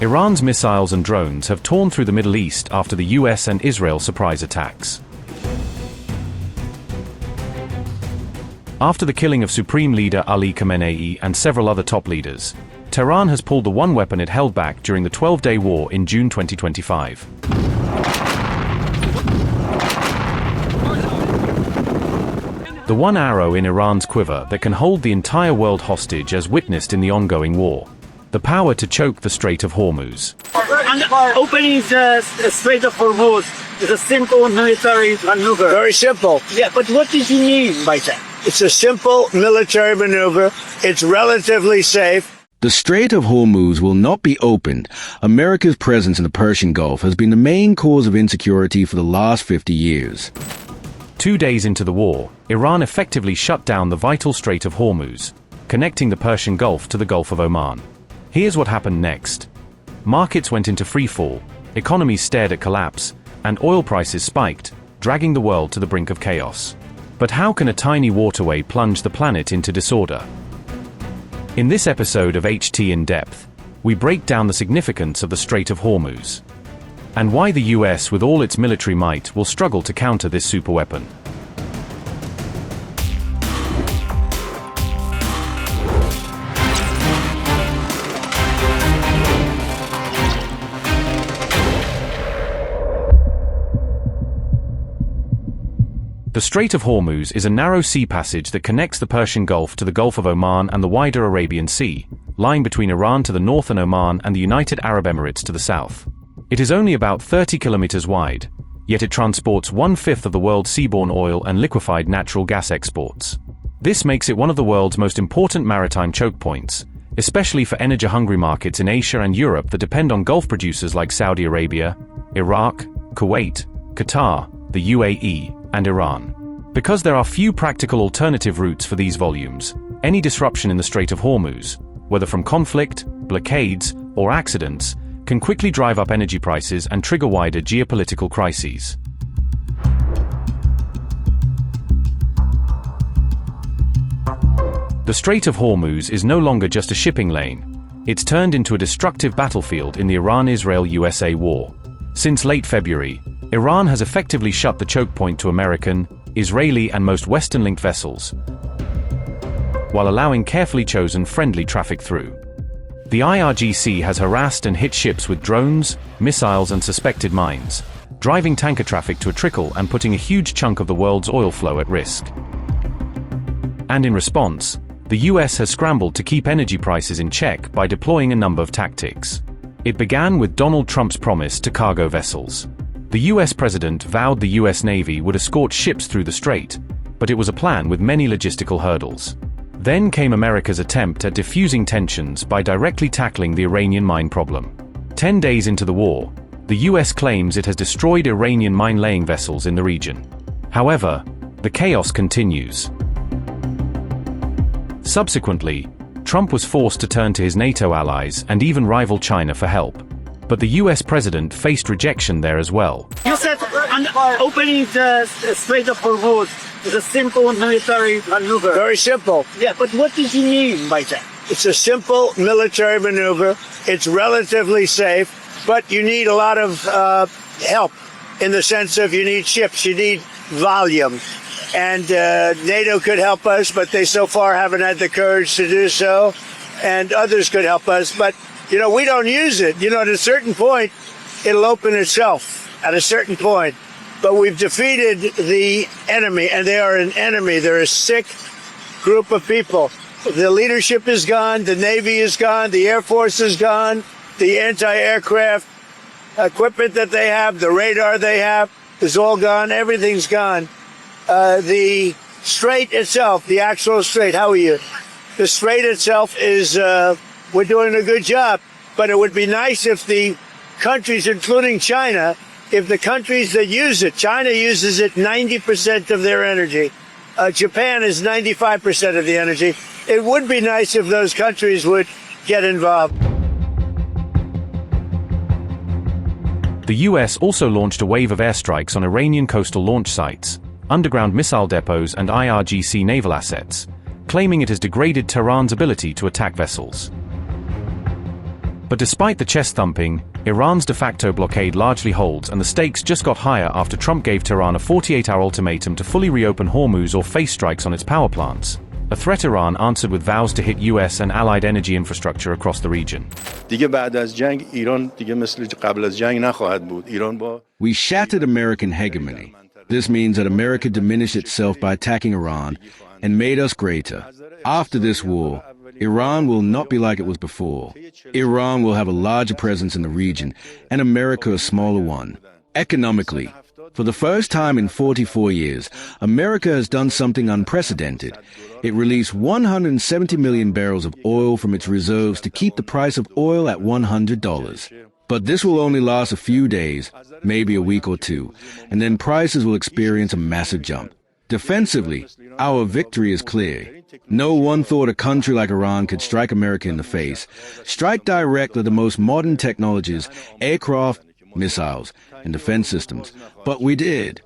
Iran's missiles and drones have torn through the Middle East after the US and Israel surprise attacks. After the killing of Supreme Leader Ali Khamenei and several other top leaders, Tehran has pulled the one weapon it held back during the 12-day war in June 2025. The one arrow in Iran's quiver that can hold the entire world hostage as witnessed in the ongoing war. The power to choke the Strait of Hormuz. And opening the Strait of Hormuz is a simple military maneuver. Very simple. Yeah, but what did you mean by that? It's a simple military maneuver. It's relatively safe. The Strait of Hormuz will not be opened. America's presence in the Persian Gulf has been the main cause of insecurity for the last 50 years. 2 days into the war, Iran effectively shut down the vital Strait of Hormuz, connecting the Persian Gulf to the Gulf of Oman. Here's what happened next. Markets went into freefall, economies stared at collapse, and oil prices spiked, dragging the world to the brink of chaos. But how can a tiny waterway plunge the planet into disorder? In this episode of HT In Depth, we break down the significance of the Strait of Hormuz, and why the US with all its military might will struggle to counter this superweapon. The Strait of Hormuz is a narrow sea passage that connects the Persian Gulf to the Gulf of Oman and the wider Arabian Sea, lying between Iran to the north and Oman and the United Arab Emirates to the south. It is only about 30 kilometers wide, yet it transports 1/5 of the world's seaborne oil and liquefied natural gas exports. This makes it one of the world's most important maritime choke points, especially for energy-hungry markets in Asia and Europe that depend on Gulf producers like Saudi Arabia, Iraq, Kuwait, Qatar, the UAE, and Iran. Because there are few practical alternative routes for these volumes, any disruption in the Strait of Hormuz, whether from conflict, blockades, or accidents, can quickly drive up energy prices and trigger wider geopolitical crises. The Strait of Hormuz is no longer just a shipping lane. It's turned into a destructive battlefield in the Iran-Israel-USA war. Since late February, Iran has effectively shut the choke point to American, Israeli and most Western-linked vessels, while allowing carefully chosen friendly traffic through. The IRGC has harassed and hit ships with drones, missiles and suspected mines, driving tanker traffic to a trickle and putting a huge chunk of the world's oil flow at risk. And in response, the US has scrambled to keep energy prices in check by deploying a number of tactics. It began with Donald Trump's promise to cargo vessels. The US president vowed the US Navy would escort ships through the strait, but it was a plan with many logistical hurdles. Then came America's attempt at diffusing tensions by directly tackling the Iranian mine problem. 10 days into the war, the US claims it has destroyed Iranian mine-laying vessels in the region. However, the chaos continues. Subsequently, Trump was forced to turn to his NATO allies and even rival China for help. But the US president faced rejection there as well. You said opening the Strait of Hormuz is a simple military maneuver. Very simple. Yeah, but what did you mean by that? It's a simple military maneuver. It's relatively safe, but you need a lot of help in the sense of you need ships, you need volume. And NATO could help us, but they so far haven't had the courage to do so. And others could help us, but we don't use it. At a certain point, it'll open itself at a certain point. But we've defeated the enemy, and they are an enemy. They're a sick group of people. The leadership is gone. The Navy is gone. The Air Force is gone. The anti-aircraft equipment that they have, the radar they have, is all gone. Everything's gone. The strait itself, the actual strait, how are you? The strait itself is... we're doing a good job, but it would be nice if the countries, including China, if the countries that use it, China uses it 90% of their energy. Japan is 95% of the energy. It would be nice if those countries would get involved. The US also launched a wave of airstrikes on Iranian coastal launch sites, underground missile depots and IRGC naval assets, claiming it has degraded Tehran's ability to attack vessels. But despite the chest thumping, Iran's de facto blockade largely holds, and the stakes just got higher after Trump gave Tehran a 48-hour ultimatum to fully reopen Hormuz or face strikes on its power plants. A threat Iran answered with vows to hit US and allied energy infrastructure across the region. We shattered American hegemony. This means that America diminished itself by attacking Iran and made us greater. After this war, Iran will not be like it was before. Iran will have a larger presence in the region, and America a smaller one. Economically, for the first time in 44 years, America has done something unprecedented. It released 170 million barrels of oil from its reserves to keep the price of oil at $100. But this will only last a few days, maybe a week or two, and then prices will experience a massive jump. Defensively, our victory is clear. No one thought a country like Iran could strike America in the face, strike direct with the most modern technologies, aircraft, missiles, and defense systems. But we did.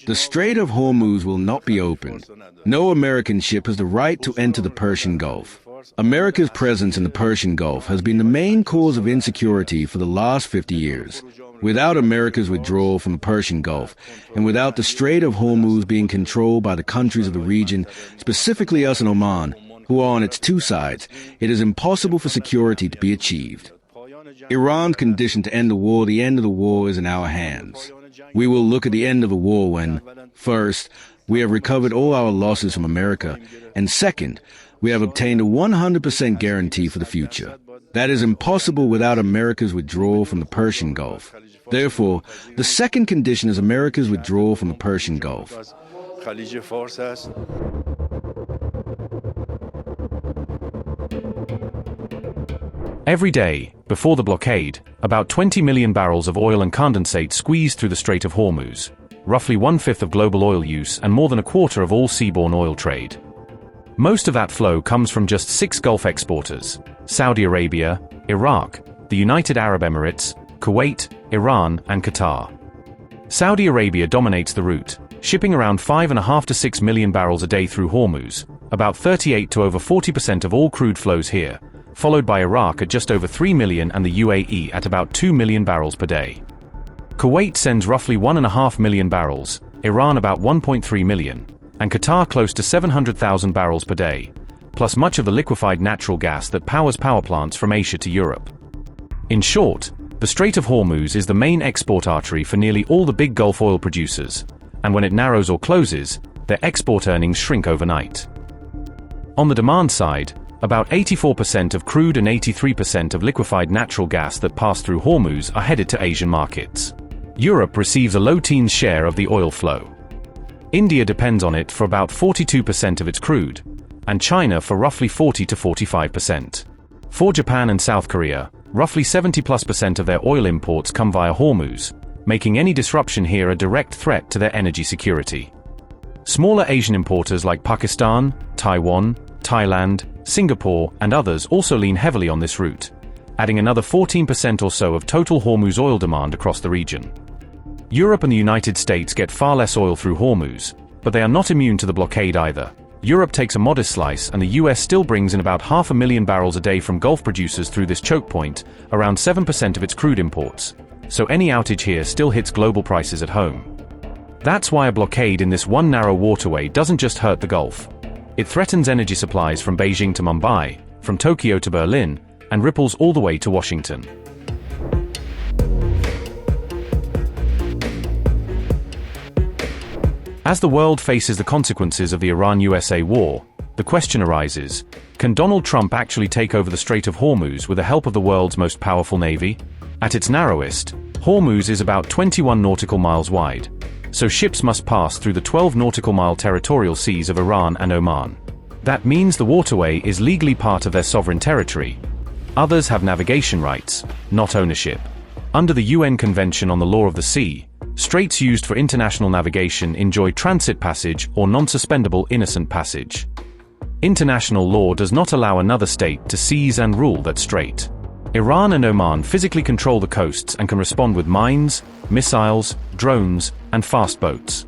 The Strait of Hormuz will not be opened. No American ship has the right to enter the Persian Gulf. America's presence in the Persian Gulf has been the main cause of insecurity for the last 50 years. Without America's withdrawal from the Persian Gulf, and without the Strait of Hormuz being controlled by the countries of the region, specifically us and Oman, who are on its two sides, it is impossible for security to be achieved. Iran's condition to end the end of the war is in our hands. We will look at the end of the war when, first, we have recovered all our losses from America, and second, we have obtained a 100% guarantee for the future. That is impossible without America's withdrawal from the Persian Gulf. Therefore, the second condition is America's withdrawal from the Persian Gulf. Every day, before the blockade, about 20 million barrels of oil and condensate squeezed through the Strait of Hormuz, roughly 1/5 of global oil use and more than a quarter of all seaborne oil trade. Most of that flow comes from just 6 Gulf exporters: Saudi Arabia, Iraq, the United Arab Emirates, Kuwait, Iran, and Qatar. Saudi Arabia dominates the route, shipping around 5.5 to 6 million barrels a day through Hormuz, about 38 to over 40% of all crude flows here, followed by Iraq at just over 3 million and the UAE at about 2 million barrels per day. Kuwait sends roughly 1.5 million barrels, Iran about 1.3 million, and Qatar close to 700,000 barrels per day, plus much of the liquefied natural gas that powers power plants from Asia to Europe. In short, the Strait of Hormuz is the main export artery for nearly all the big Gulf oil producers, and when it narrows or closes, their export earnings shrink overnight. On the demand side, about 84% of crude and 83% of liquefied natural gas that pass through Hormuz are headed to Asian markets. Europe receives a low teens share of the oil flow. India depends on it for about 42% of its crude, and China for roughly 40 to 45%. For Japan and South Korea, roughly 70+% of their oil imports come via Hormuz, making any disruption here a direct threat to their energy security. Smaller Asian importers like Pakistan, Taiwan, Thailand, Singapore, and others also lean heavily on this route, adding another 14% or so of total Hormuz oil demand across the region. Europe and the United States get far less oil through Hormuz, but they are not immune to the blockade either. Europe takes a modest slice, and the US still brings in about 500,000 barrels a day from Gulf producers through this choke point, around 7% of its crude imports. So any outage here still hits global prices at home. That's why a blockade in this one narrow waterway doesn't just hurt the Gulf. It threatens energy supplies from Beijing to Mumbai, from Tokyo to Berlin, and ripples all the way to Washington. As the world faces the consequences of the Iran-USA war, the question arises, can Donald Trump actually take over the Strait of Hormuz with the help of the world's most powerful navy? At its narrowest, Hormuz is about 21 nautical miles wide, so ships must pass through the 12 nautical mile territorial seas of Iran and Oman. That means the waterway is legally part of their sovereign territory. Others have navigation rights, not ownership. Under the UN Convention on the Law of the Sea, straits used for international navigation enjoy transit passage or non-suspendable innocent passage. International law does not allow another state to seize and rule that strait. Iran and Oman physically control the coasts and can respond with mines, missiles, drones, and fast boats.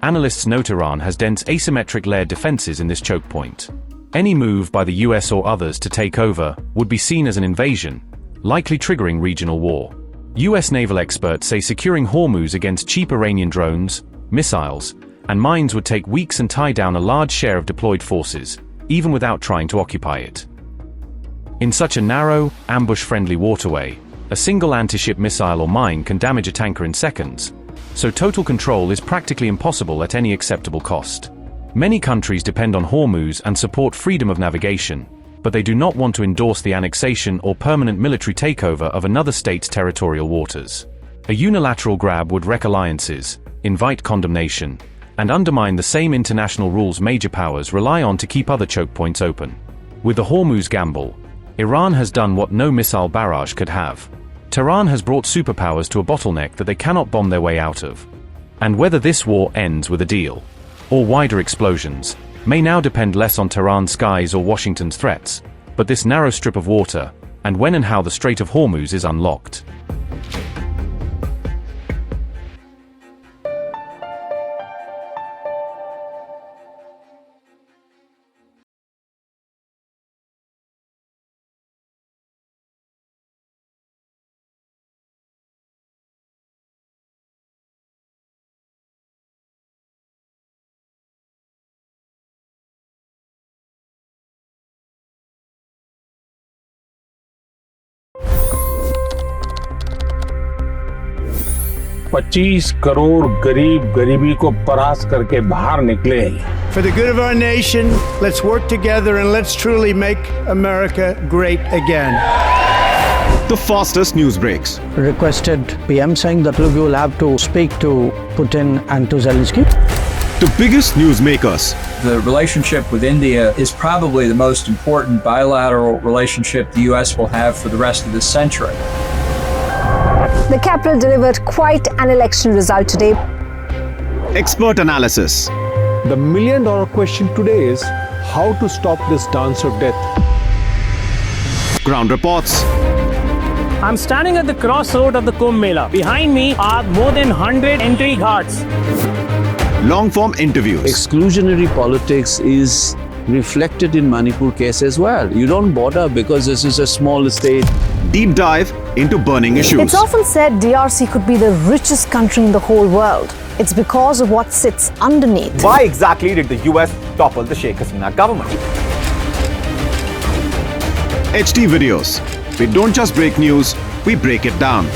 Analysts note Iran has dense asymmetric layered defenses in this choke point. Any move by the US or others to take over would be seen as an invasion, likely triggering regional war. US naval experts say securing Hormuz against cheap Iranian drones, missiles, and mines would take weeks and tie down a large share of deployed forces, even without trying to occupy it. In such a narrow, ambush-friendly waterway, a single anti-ship missile or mine can damage a tanker in seconds, so total control is practically impossible at any acceptable cost. Many countries depend on Hormuz and support freedom of navigation, but they do not want to endorse the annexation or permanent military takeover of another state's territorial waters. A unilateral grab would wreck alliances, invite condemnation, and undermine the same international rules major powers rely on to keep other choke points open. With the Hormuz gamble, Iran has done what no missile barrage could have. Tehran has brought superpowers to a bottleneck that they cannot bomb their way out of. And whether this war ends with a deal, or wider explosions, may now depend less on Tehran's skies or Washington's threats, but this narrow strip of water, and when and how the Strait of Hormuz is unlocked. $25 crore गरीब गरीबी को परास्त करके बाहर निकले। For the good of our nation, let's work together and let's truly make America great again. The fastest news breaks. Requested PM saying that look, you will have to speak to Putin and to Zelensky. The biggest news makers. The relationship with India is probably the most important bilateral relationship the US will have for the rest of this century. The capital delivered quite an election result today. Expert analysis. The million-dollar question today is how to stop this dance of death. Ground reports. I'm standing at the crossroad of the Kumbh Mela. Behind me are more than 100 entry ghats. Long-form interviews. Exclusionary politics is reflected in Manipur case as well. You don't bother because this is a small state. Deep dive into burning issues. It's often said DRC could be the richest country in the whole world. It's because of what sits underneath. Why exactly did the US topple the Sheikh Hasina government? HT videos. We don't just break news, we break it down.